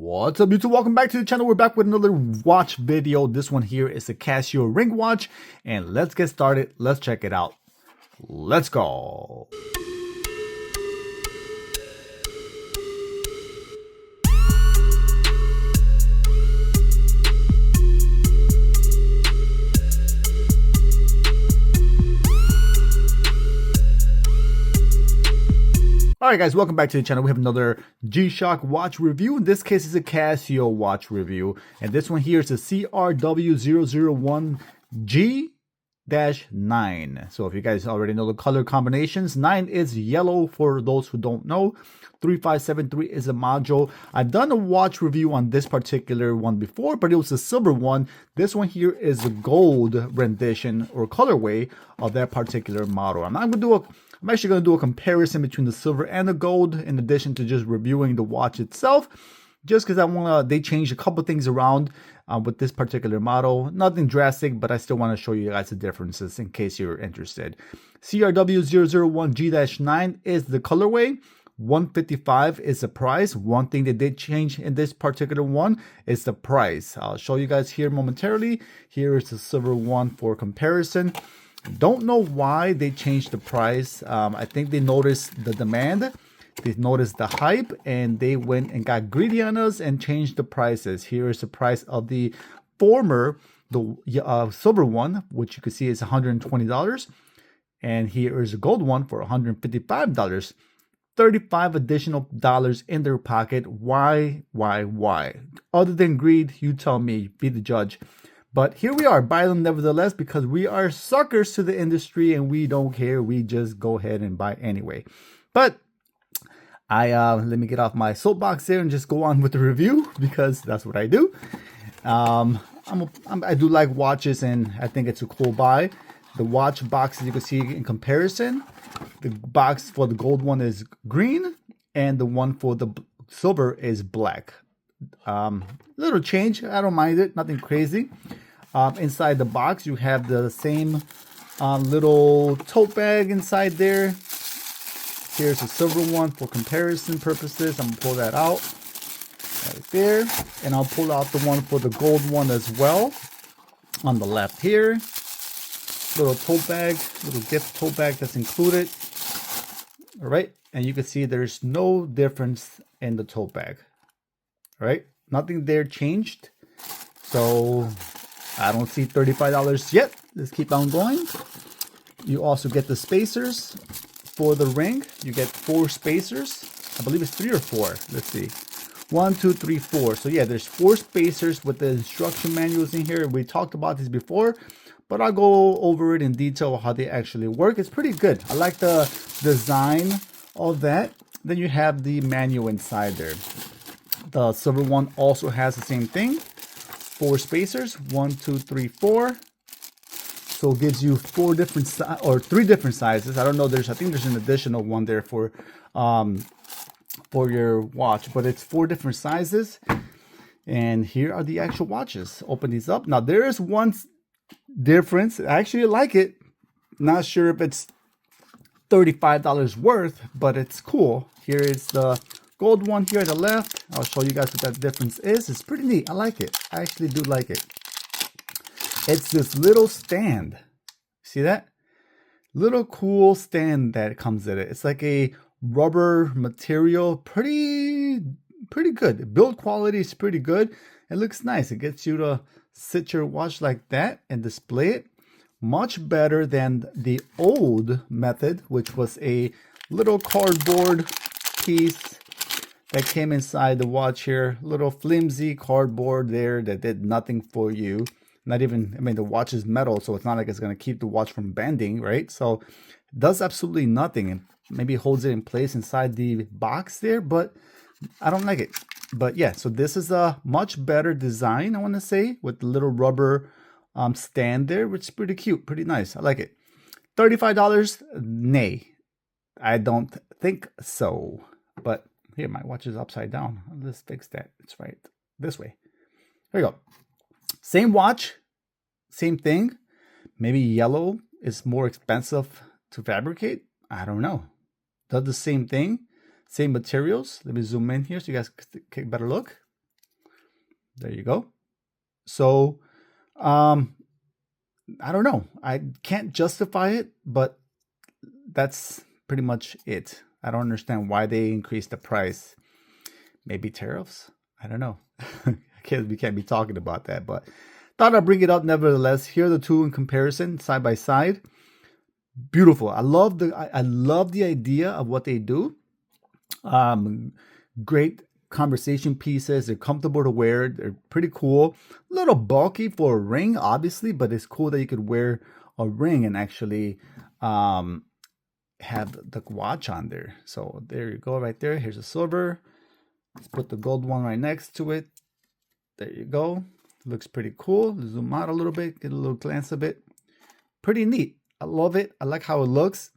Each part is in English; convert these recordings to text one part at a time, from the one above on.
What's up, YouTube? Welcome back to the channel. We're back with another watch video. This one here is a Casio ring watch, and let's get started. Let's check it out. Let's go. Alright guys, welcome back to the channel. We have another G-Shock watch review. In this case, it's a Casio watch review. And this one here is the CRW-001G-9. So if you guys already know the color combinations, 9 is yellow for those who don't know. 3573 is a module. I've done a watch review on this particular one before, but it was a silver one. This one here is a gold rendition or colorway of that particular model. I'm actually going to do a comparison between the silver and the gold, in addition to just reviewing the watch itself, just because they changed a couple things around with this particular model. Nothing drastic, but I still want to show you guys the differences in case you're interested. CRW-001G-9 is the colorway. 155 is the price. One thing they did change in this particular one is the price. I'll show you guys here momentarily. Here is the silver one for comparison. Don't know why they changed the price. I think they noticed the demand, they noticed the hype, and they went and got greedy on us and changed the prices. Here is the price of the former, the silver one, which you can see is $120, and here is a gold one for $155. 35 additional dollars in their pocket. Why? Other than greed, you tell me, be the judge. But here we are, buy them nevertheless, because we are suckers to the industry and we don't care. We just go ahead and buy anyway. But let me get off my soapbox there and just go on with the review, because that's what I do. I do like watches, and I think it's a cool buy. The watch box, as you can see in comparison, the box for the gold one is green and the one for the silver is black. Little change, I don't mind it, nothing crazy. Inside the box, you have the same little tote bag inside there. Here's a silver one for comparison purposes. I'm gonna pull that out right there, and I'll pull out the one for the gold one as well on the left here. Little tote bag, little gift tote bag that's included. All right, and you can see there's no difference in the tote bag. All right, nothing there changed, so I don't see $35 yet. Let's keep on going. You also get the spacers for the ring. You get 4 spacers. I believe it's 3 or 4. Let's see. 1, 2, 3, 4. So yeah, there's 4 spacers with the instruction manuals in here. We talked about this before, but I'll go over it in detail how they actually work. It's pretty good. I like the design of that. Then you have the manual inside there. The silver one also has the same thing. 4 spacers, 1, 2, 3, 4. So it gives you 3 different sizes. I don't know. I think there's an additional one there for your watch, but it's 4 different sizes. And here are the actual watches. Open these up. Now there is one difference. I actually like it. Not sure if it's $35 worth, but it's cool. Here is the gold one here at the left. I'll show you guys what that difference is. It's pretty neat. I like it. I actually do like it. It's this little stand. See that? Little cool stand that comes with it. It's like a rubber material. Pretty good. Build quality is pretty good. It looks nice. It gets you to sit your watch like that and display it. Much better than the old method, which was a little cardboard piece that came inside the watch here. Little flimsy cardboard there that did nothing for you. Not even, I mean, the watch is metal, so it's not like it's going to keep the watch from bending, right? So it does absolutely nothing, and maybe holds it in place inside the box there, but I don't like it. But yeah, so this is a much better design, I want to say, with the little rubber stand there, which is pretty cute, pretty nice. I like it. $35? Nay, I don't think so. But here, my watch is upside down. Let's fix that. It's right this way. There you go. Same watch, same thing. Maybe yellow is more expensive to fabricate. I don't know. Does the same thing, same materials. Let me zoom in here so you guys get a better look. There you go. So, um, I don't know. I can't justify it, but that's pretty much it. I don't understand why they increased the price. Maybe tariffs? I don't know. We can't be talking about that, but thought I'd bring it up nevertheless. Here are the two in comparison, side by side. Beautiful. I love the idea of what they do. Great conversation pieces. They're comfortable to wear. They're pretty cool. A little bulky for a ring, obviously, but it's cool that you could wear a ring and actually have the watch on there. So there you go, right there. Here's a silver. Let's put the gold one right next to it. There you go. Looks pretty cool. Zoom out a little bit, get a little glance of it. Pretty neat. I love it. I like how it looks.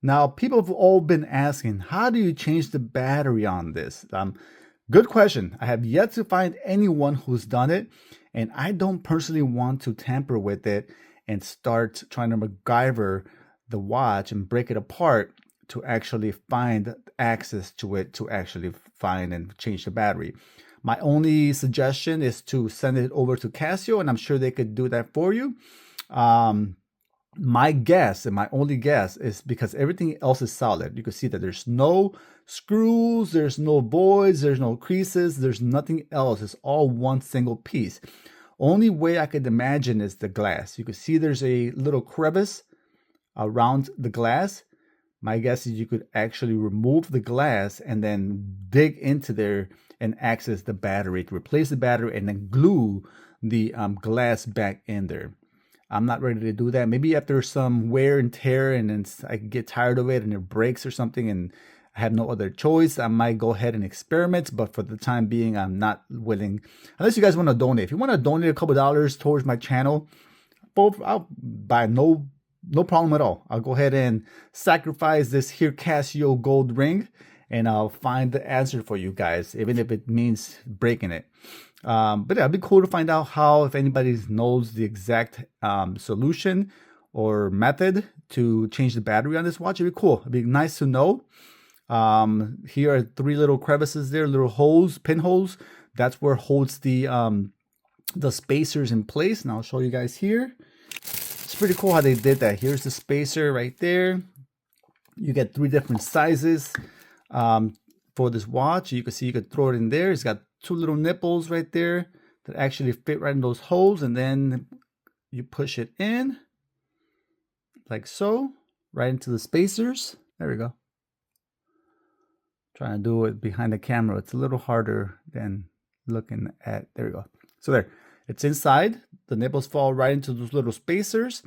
Now, people have all been asking, how do you change the battery on this? Good question. I have yet to find anyone who's done it, and I don't personally want to tamper with it and start trying to MacGyver the watch and break it apart to actually find access to it, to actually find and change the battery. My only suggestion is to send it over to Casio, and I'm sure they could do that for you. My guess, and my only guess, is because everything else is solid. You can see that there's no screws, there's no voids, there's no creases, there's nothing else. It's all one single piece. Only way I could imagine is the glass. You can see there's a little crevice around the glass. My guess is you could actually remove the glass and then dig into there and access the battery, to replace the battery and then glue the glass back in there. I'm not ready to do that. Maybe after some wear and tear and then I get tired of it and it breaks or something and I have no other choice, I might go ahead and experiment. But for the time being, I'm not willing. Unless you guys want to donate. If you want to donate a couple dollars towards my channel, I'll buy no problem at all. I'll go ahead and sacrifice this here Casio gold ring and I'll find the answer for you guys, even if it means breaking it. But yeah, it'd be cool to find out how, if anybody knows the exact solution or method to change the battery on this watch. It'd be cool. It'd be nice to know. Here are 3 little crevices there, little holes, pinholes. That's where holds the spacers in place. And I'll show you guys here. It's pretty cool how they did that. Here's the spacer right there. You get 3 different sizes for this watch. You can see you could throw it in there. It's got 2 little nipples right there that actually fit right in those holes, and then you push it in like so, right into the spacers. There we go. Trying to do it behind the camera. It's a little harder than looking at. There we go. So there, it's inside. The nipples fall right into those little spacers,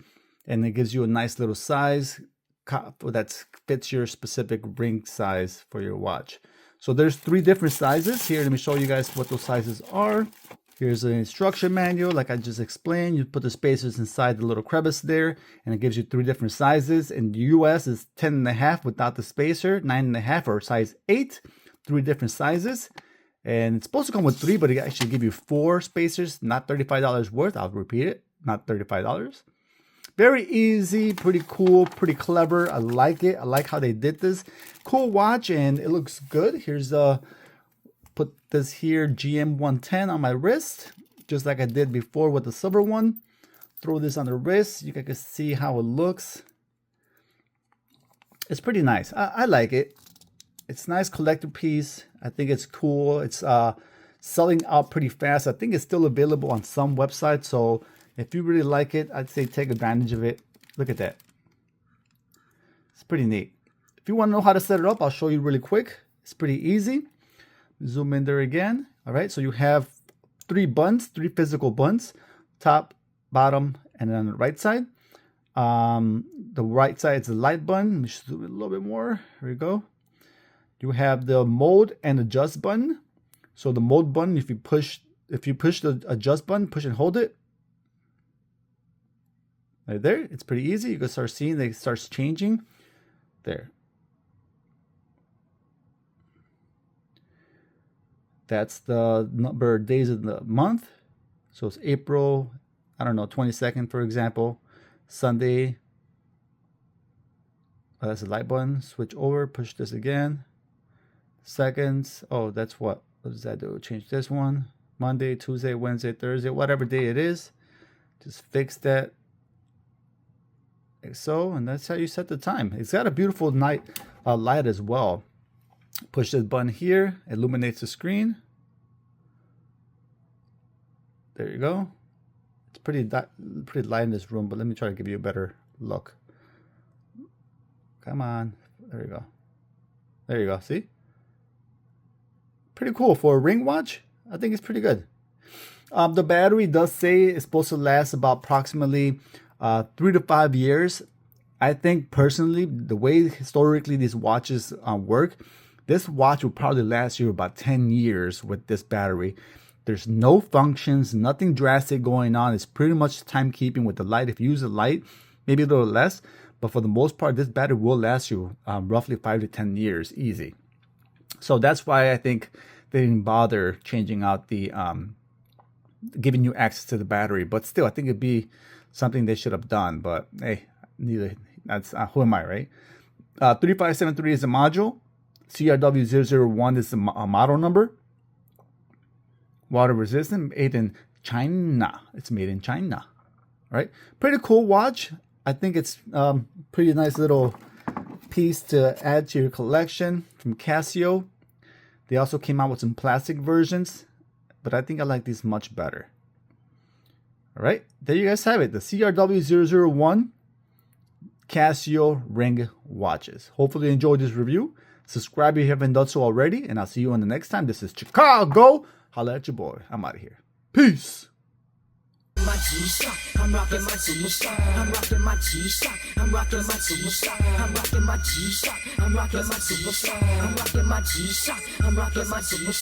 and it gives you a nice little size that fits your specific ring size for your watch. So there's 3 different sizes here. Let me show you guys what those sizes are. Here's the instruction manual. Like I just explained, you put the spacers inside the little crevice there, and it gives you 3 different sizes. In the US, it's 10.5 without the spacer, 9.5 or size 8, 3 different sizes. And it's supposed to come with 3, but it actually give you 4 spacers, not $35 worth. I'll repeat it, not $35. Very easy, pretty cool, pretty clever. I like it. I like how they did this. Cool watch, and it looks good. Here's put this here GM110 on my wrist, just like I did before with the silver one. Throw this on the wrist. You can see how it looks. It's pretty nice. I like it. It's a nice collector piece. I think it's cool. It's selling out pretty fast. I think it's still available on some websites, so if you really like it, I'd say take advantage of it. Look at that. It's pretty neat. If you want to know how to set it up, I'll show you really quick. It's pretty easy. Zoom in there again. All right, so you have 3 buttons, 3 physical buttons, top, bottom, and then on the right side. The right side is the light button. Let me just zoom in a little bit more. Here we go. You have the mode and adjust button. So the mode button, if you push the adjust button, push and hold it. Right there, it's pretty easy. You can start seeing that it starts changing. There. That's the number of days of the month. So it's April, I don't know, 22nd, for example. Sunday. Oh, that's the light button. Switch over, push this again. Seconds. Oh, that's what? What does that do? Change this one. Monday, Tuesday, Wednesday, Thursday, whatever day it is. Just fix that like so, and that's how you set the time. It's got a beautiful night light as well. Push this button here, illuminates the screen. There you go. It's pretty light in this room, but let me try to give you a better look. Come on. There you go. There you go. See? Pretty cool for a ring watch. I think it's pretty good. The battery does say it's supposed to last about approximately 3 to 5 years. I think personally, the way historically these watches work, this watch will probably last you about 10 years with this battery. There's no functions, nothing drastic going on. It's pretty much timekeeping with the light. If you use the light, maybe a little less, but for the most part, this battery will last you roughly 5 to 10 years easy. So that's why I think they didn't bother changing out the giving you access to the battery. But still, I think it'd be something they should have done. But hey, neither. That's who am I, right? 3573 is the module. CRW-001 is the model number. Water resistant, made in China. It's made in China, right? Pretty cool watch. I think it's pretty nice little piece to add to your collection from Casio. They also came out with some plastic versions, but I think I like these much better. All right, there you guys have it. The CRW-001 Casio ring watches. Hopefully you enjoyed this review. Subscribe if you haven't done so already, and I'll see you on the next time. This is Chicago. Holla at your boy. I'm out of here. Peace. My G-Shock, I'm rocking my G-Shock, I'm rocking my G-Shock, I'm rocking my G-Shock, I'm rocking my G-Shock, I'm rocking my G-Shock, I'm rocking my G-Shock, I'm rocking my G-Shock.